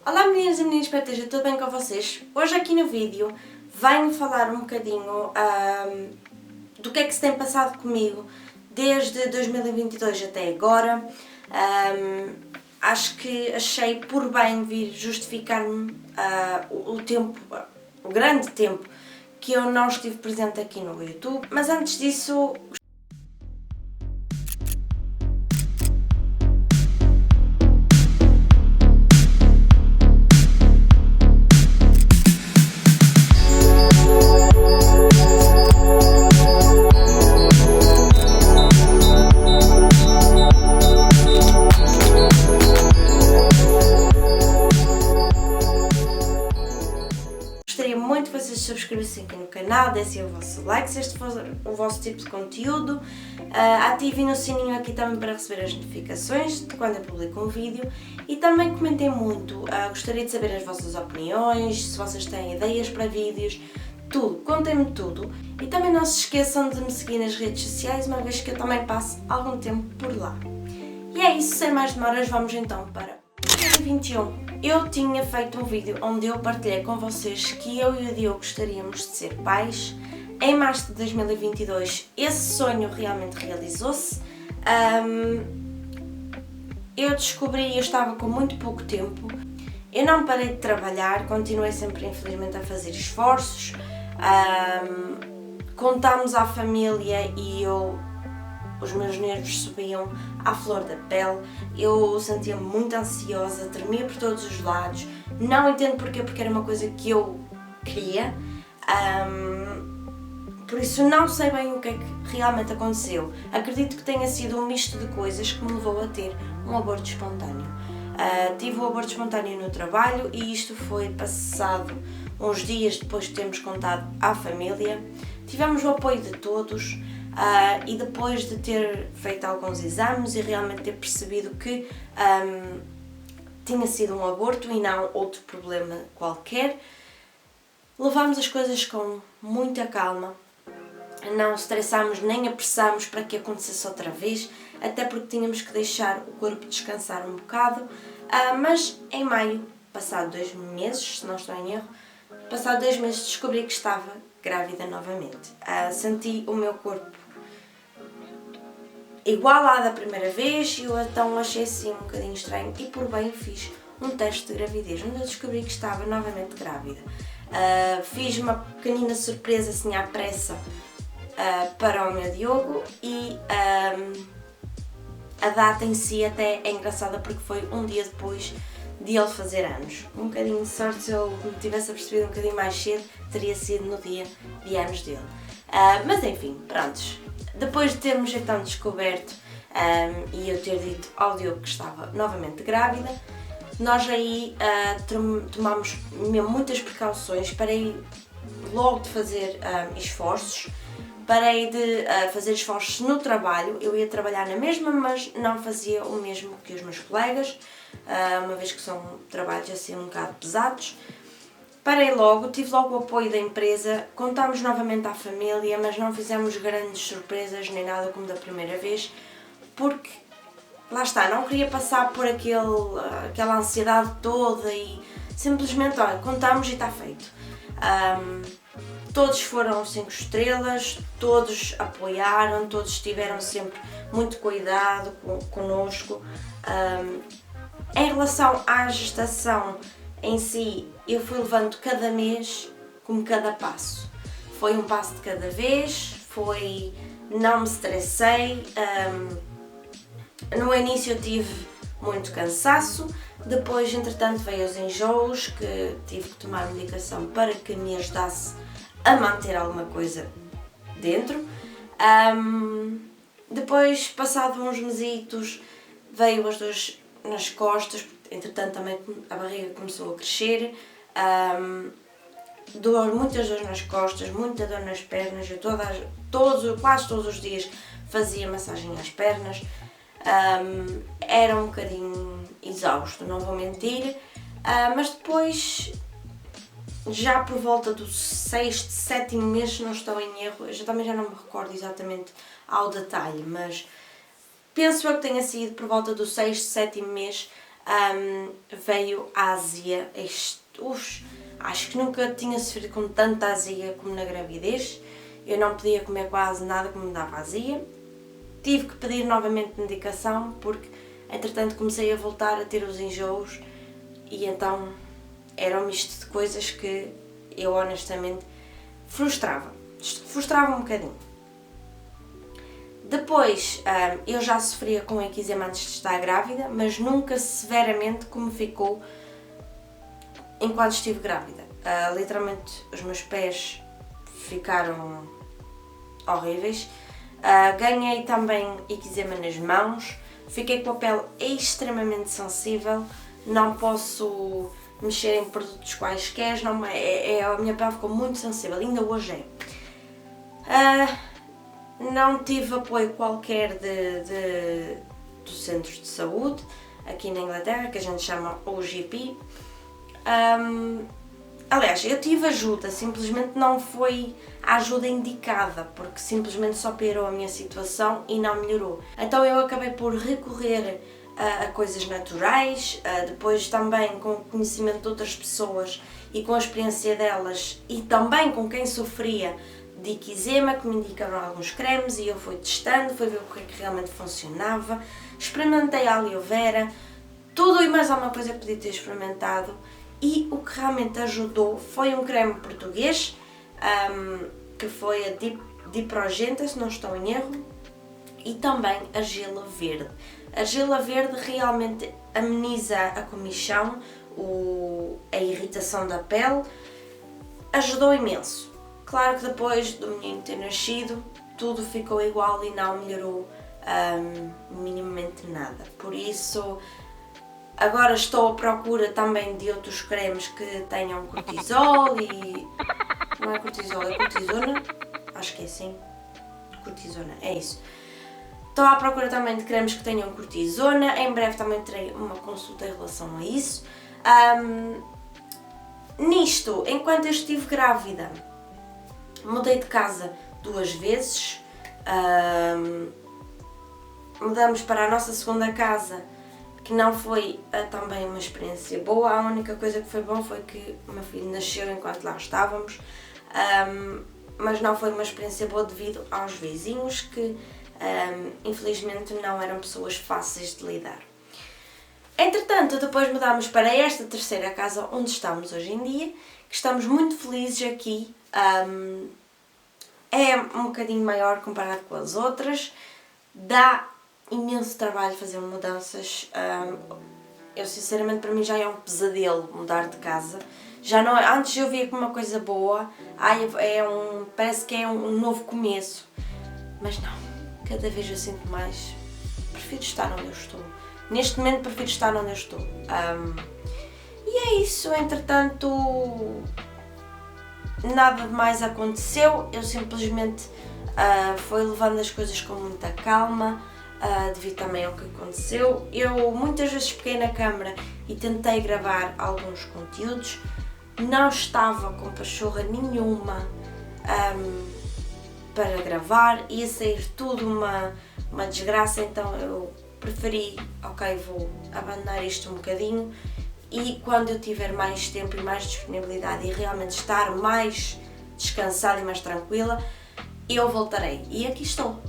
Olá meninas e meninos, espero que esteja tudo bem com vocês. Hoje aqui no vídeo venho falar um bocadinho do que é que se tem passado comigo desde 2022 até agora. Acho que achei por bem vir justificar-me o grande tempo que eu não estive presente aqui no YouTube. Mas antes disso, gostaria muito que vocês se subscrevessem aqui no canal, dessem o vosso like se este for o vosso tipo de conteúdo, ativem o sininho aqui também para receber as notificações de quando eu publico um vídeo e também comentem muito, gostaria de saber as vossas opiniões, se vocês têm ideias para vídeos, tudo, contem-me tudo e também não se esqueçam de me seguir nas redes sociais, uma vez que eu também passo algum tempo por lá. E é isso, sem mais demoras, vamos então para 2021. Eu tinha feito um vídeo onde eu partilhei com vocês que eu e o Diogo gostaríamos de ser pais. Em março de 2022 esse sonho realmente realizou-se. Eu descobri, eu estava com muito pouco tempo, eu não parei de trabalhar, continuei sempre infelizmente a fazer esforços. Contámos à família e os meus nervos subiam à flor da pele, eu sentia-me muito ansiosa, tremia por todos os lados, não entendo porquê, porque era uma coisa que eu queria, por isso não sei bem o que é que realmente aconteceu. Acredito que tenha sido um misto de coisas que me levou a ter um aborto espontâneo. Tive um aborto espontâneo no trabalho e isto foi passado uns dias depois de termos contado à família. Tivemos o apoio de todos. E depois de ter feito alguns exames e realmente ter percebido que tinha sido um aborto e não outro problema qualquer, levámos as coisas com muita calma, não estressámos nem apressámos para que acontecesse outra vez, até porque tínhamos que deixar o corpo descansar um bocado, mas em maio, passado 2 meses, se não estou em erro, passado 2 meses descobri que estava grávida novamente. Senti o meu corpo igual à da primeira vez e eu então achei assim um bocadinho estranho e por bem fiz um teste de gravidez onde eu descobri que estava novamente grávida. Fiz uma pequenina surpresa assim à pressa para o meu Diogo e a data em si até é engraçada porque foi um dia depois de ele fazer anos. Um bocadinho de sorte, se eu me tivesse apercebido um bocadinho mais cedo, teria sido no dia de anos dele. Mas enfim, prontos. Depois de termos então descoberto e eu ter dito ao Diogo que estava novamente grávida, nós aí tomámos mesmo muitas precauções, parei logo de fazer esforços, parei de fazer esforços no trabalho, eu ia trabalhar na mesma, mas não fazia o mesmo que os meus colegas, uma vez que são trabalhos assim um bocado pesados. Parei logo, tive logo o apoio da empresa, contámos novamente à família, mas não fizemos grandes surpresas nem nada como da primeira vez, porque, lá está, não queria passar por aquela ansiedade toda e simplesmente, olha, contámos e está feito. Todos foram 5 estrelas, todos apoiaram, todos tiveram sempre muito cuidado connosco. Em relação à gestação em si, eu fui levando cada mês como cada passo. Foi um passo de cada vez, não me estressei. No início eu tive muito cansaço, depois entretanto veio os enjoos, que tive que tomar medicação para que me ajudasse a manter alguma coisa dentro. Depois, passado uns mesitos, veio as dores nas costas, entretanto também a barriga começou a crescer, muitas dores nas costas, muita dor nas pernas, eu quase todos os dias fazia massagem às pernas, era um bocadinho exausto, não vou mentir, mas depois, já por volta do 6º, 7º mês, se não estou em erro, eu também já não me recordo exatamente ao detalhe, mas penso eu que tenha sido por volta do 6º, 7º mês, veio a azia. Acho que nunca tinha sofrido com tanta azia como na gravidez. Eu não podia comer quase nada que me dava azia. Tive que pedir novamente medicação porque, entretanto, comecei a voltar a ter os enjoos e então era um misto de coisas que eu honestamente frustrava um bocadinho. Depois, eu já sofria com eczema antes de estar grávida, mas nunca severamente como ficou enquanto estive grávida. Literalmente os meus pés ficaram horríveis. Ganhei também eczema nas mãos, fiquei com a pele extremamente sensível, não posso mexer em produtos quaisquer, a minha pele ficou muito sensível, ainda hoje é. Não tive apoio qualquer dos centros de saúde aqui na Inglaterra, que a gente chama OGP. Aliás, eu tive ajuda, simplesmente não foi a ajuda indicada, porque simplesmente só piorou a minha situação e não melhorou. Então eu acabei por recorrer a coisas naturais, depois também com o conhecimento de outras pessoas e com a experiência delas e também com quem sofria de eczema, que me indicaram alguns cremes e eu fui testando, fui ver o que é que realmente funcionava, experimentei a aloe vera, tudo e mais alguma coisa que podia ter experimentado. E o que realmente ajudou foi um creme português, que foi a Diprogenta, se não estou em erro, e também argila verde. A argila verde realmente ameniza a comichão, a irritação da pele, ajudou imenso. Claro que depois do menino ter nascido, tudo ficou igual e não melhorou minimamente nada. Por isso, agora estou à procura também de outros cremes que tenham cortisol e... não é cortisol, é cortisona? Acho que é assim. Cortisona, é isso. Estou à procura também de cremes que tenham cortisona. Em breve também terei uma consulta em relação a isso. Nisto, enquanto eu estive grávida, mudei de casa 2 vezes. Mudamos para a nossa segunda casa, que não foi também uma experiência boa. A única coisa que foi bom foi que o meu filho nasceu enquanto lá estávamos, mas não foi uma experiência boa devido aos vizinhos que infelizmente não eram pessoas fáceis de lidar. Entretanto, depois mudámos para esta terceira casa onde estamos hoje em dia, que estamos muito felizes aqui. É um bocadinho maior comparado com as outras, dá imenso trabalho fazer mudanças. Eu sinceramente, para mim já é um pesadelo mudar de casa. Já não, antes eu via como uma coisa boa, parece que é um novo começo, mas não, cada vez eu sinto mais, prefiro estar onde eu estou. Neste momento prefiro estar onde eu estou. E é isso. Entretanto, nada de mais aconteceu, eu simplesmente fui levando as coisas com muita calma, devido também ao que aconteceu. Eu muitas vezes peguei na câmara e tentei gravar alguns conteúdos, não estava com pachorra nenhuma para gravar, ia sair tudo uma desgraça, então eu preferi, ok, vou abandonar isto um bocadinho e quando eu tiver mais tempo e mais disponibilidade e realmente estar mais descansada e mais tranquila, eu voltarei. E aqui estou.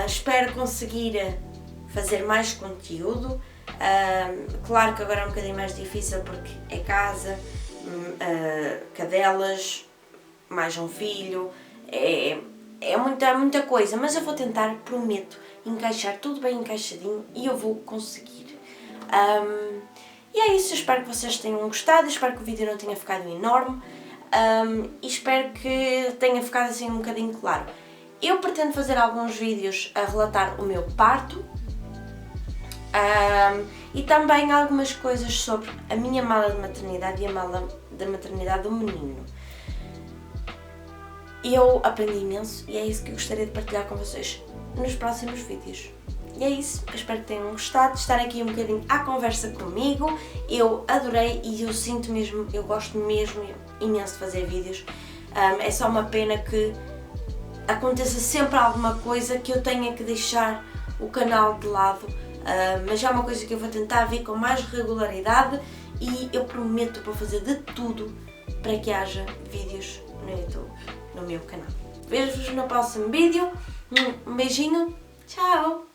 Espero conseguir fazer mais conteúdo. Claro que agora é um bocadinho mais difícil porque é casa, cadelas, mais um filho, é muita coisa, mas eu vou tentar, prometo, encaixar tudo bem encaixadinho e eu vou conseguir. E é isso, espero que vocês tenham gostado, espero que o vídeo não tenha ficado enorme e espero que tenha ficado assim um bocadinho claro. Eu pretendo fazer alguns vídeos a relatar o meu parto e também algumas coisas sobre a minha mala de maternidade e a mala da maternidade do menino. Eu aprendi imenso e é isso que eu gostaria de partilhar com vocês nos próximos vídeos. E é isso, eu espero que tenham gostado de estar aqui um bocadinho à conversa comigo. Eu adorei e eu sinto mesmo, eu gosto mesmo imenso de fazer vídeos. É só uma pena que aconteça sempre alguma coisa que eu tenha que deixar o canal de lado mas é uma coisa que eu vou tentar vir com mais regularidade e eu prometo para fazer de tudo para que haja vídeos no YouTube, no meu canal. Vejo-vos no próximo vídeo, um beijinho, tchau!